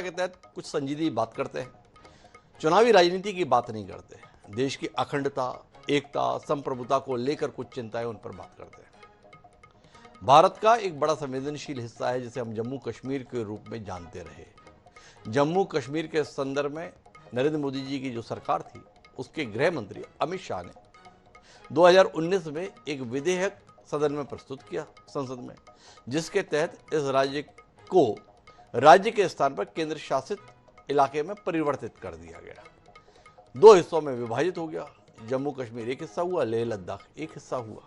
के तहत कुछ संजीदगी बात करते हैं, चुनावी राजनीति की बात नहीं करते। देश की अखंडता, एकता, संप्रभुता को लेकर कुछ चिंताएं उन पर बात करते हैं। भारत का एक बड़ा संवेदनशील हिस्सा है जिसे हम जम्मू कश्मीर के रूप में जानते रहे। जम्मू कश्मीर के संदर्भ में नरेंद्र मोदी जी की जो सरकार थी, उसके गृह मंत्री अमित शाह ने 2019 में एक विधेयक सदन में प्रस्तुत किया, संसद में, जिसके तहत इस राज्य को राज्य के स्थान पर केंद्र शासित इलाके में परिवर्तित कर दिया गया। दो हिस्सों में विभाजित हो गया। जम्मू कश्मीर एक हिस्सा हुआ, लेह लद्दाख एक हिस्सा हुआ।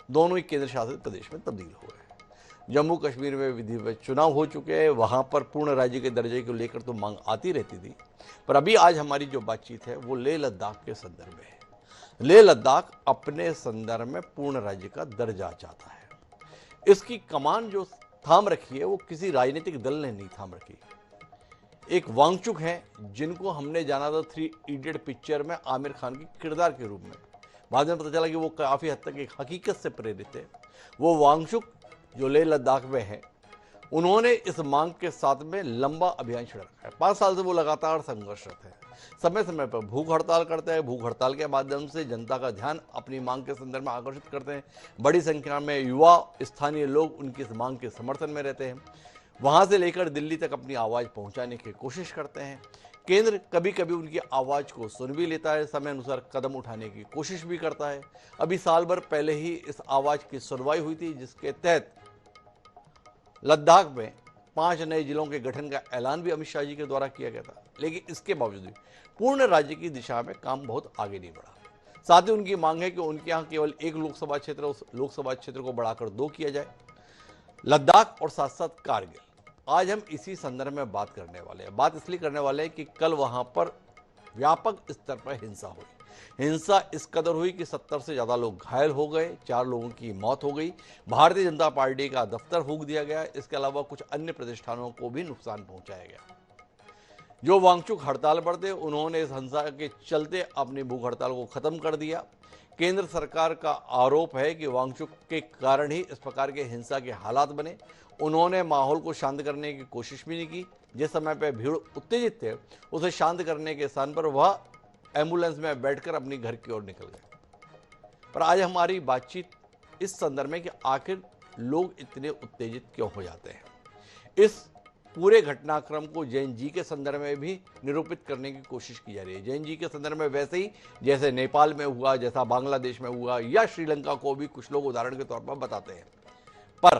दोनों ही केंद्र शासित प्रदेश में तब्दील हो गए। जम्मू कश्मीर में विधिवत चुनाव हो चुके हैं। वहां पर पूर्ण राज्य के दर्जे को लेकर तो मांग आती रहती थी, पर अभी आज हमारी जो बातचीत है वो लेह लद्दाख के संदर्भ में है। लेह लद्दाख अपने संदर्भ में पूर्ण राज्य का दर्जा चाहता है। इसकी कमान जो थाम रखी है वो किसी राजनीतिक दल ने नहीं थाम रखी। एक वांगचुक हैं जिनको हमने जाना था 3 इडियट पिक्चर में आमिर खान के किरदार के रूप में। बाद में पता चला कि वो काफ़ी हद तक एक हकीकत से प्रेरित है। वो वांगचुक जो लेह लद्दाख में है, उन्होंने इस मांग के साथ में लंबा अभियान छेड़ रखा है। 5 साल से वो लगातार संघर्षरत है। समय समय पर भूख हड़ताल करते हैं। भूख हड़ताल के माध्यम से जनता का ध्यान अपनी मांग के संदर्भ में आकर्षित करते हैं। बड़ी संख्या में युवा, स्थानीय लोग उनकी इस मांग के समर्थन में रहते हैं। वहां से लेकर दिल्ली तक अपनी आवाज़ पहुंचाने की कोशिश करते हैं। केंद्र कभी कभी उनकी आवाज़ को सुन भी लेता है, समय अनुसार कदम उठाने की कोशिश भी करता है। अभी साल भर पहले ही इस आवाज़ की सुनवाई हुई थी, जिसके तहत लद्दाख में 5 नए जिलों के गठन का ऐलान भी अमित शाह जी के द्वारा किया गया था। लेकिन इसके बावजूद भी पूर्ण राज्य की दिशा में काम बहुत आगे नहीं बढ़ा। साथ ही उनकी मांग है कि उनके यहाँ केवल एक लोकसभा क्षेत्र, उस लोकसभा क्षेत्र को बढ़ाकर 2 किया जाए। लद्दाख और साथ साथ कारगिल, आज हम इसी संदर्भ में बात करने वाले हैं। बात इसलिए करने वाले हैं कि कल वहां पर व्यापक स्तर पर हिंसा हुई। हिंसा इस कदर हुई कि 70 से ज़्यादा लोग घायल हो गए, 4 लोगों की मौत हो गई। भारतीय जनता पार्टी का दफ्तर फूंक दिया गया। इसके अलावा कुछ अन्य प्रतिष्ठानों को भी नुकसान पहुंचाया गया। जो वांगचुक हड़ताल पर थे, उन्होंने इस हिंसा के चलते अपनी भूख हड़ताल को खत्म कर दिया। केंद्र सरकार का आरोप है कि वांगचुक के कारण ही इस प्रकार के हिंसा के हालात बने। उन्होंने माहौल को शांत करने की कोशिश भी नहीं की। जिस समय पर भीड़ उत्तेजित थे, उसे शांत करने के स्थान पर वह एम्बुलेंस में बैठकर अपनी घर की ओर निकल गए। पर आज हमारी बातचीत इस संदर्भ में कि आखिर लोग इतने उत्तेजित क्यों हो जाते हैं। इस पूरे घटनाक्रम को जैन जी के संदर्भ में भी निरूपित करने की कोशिश की जा रही है। जैन जी के संदर्भ में वैसे ही जैसे नेपाल में हुआ, जैसा बांग्लादेश में हुआ या श्रीलंका को भी कुछ लोग उदाहरण के तौर पर बताते हैं। पर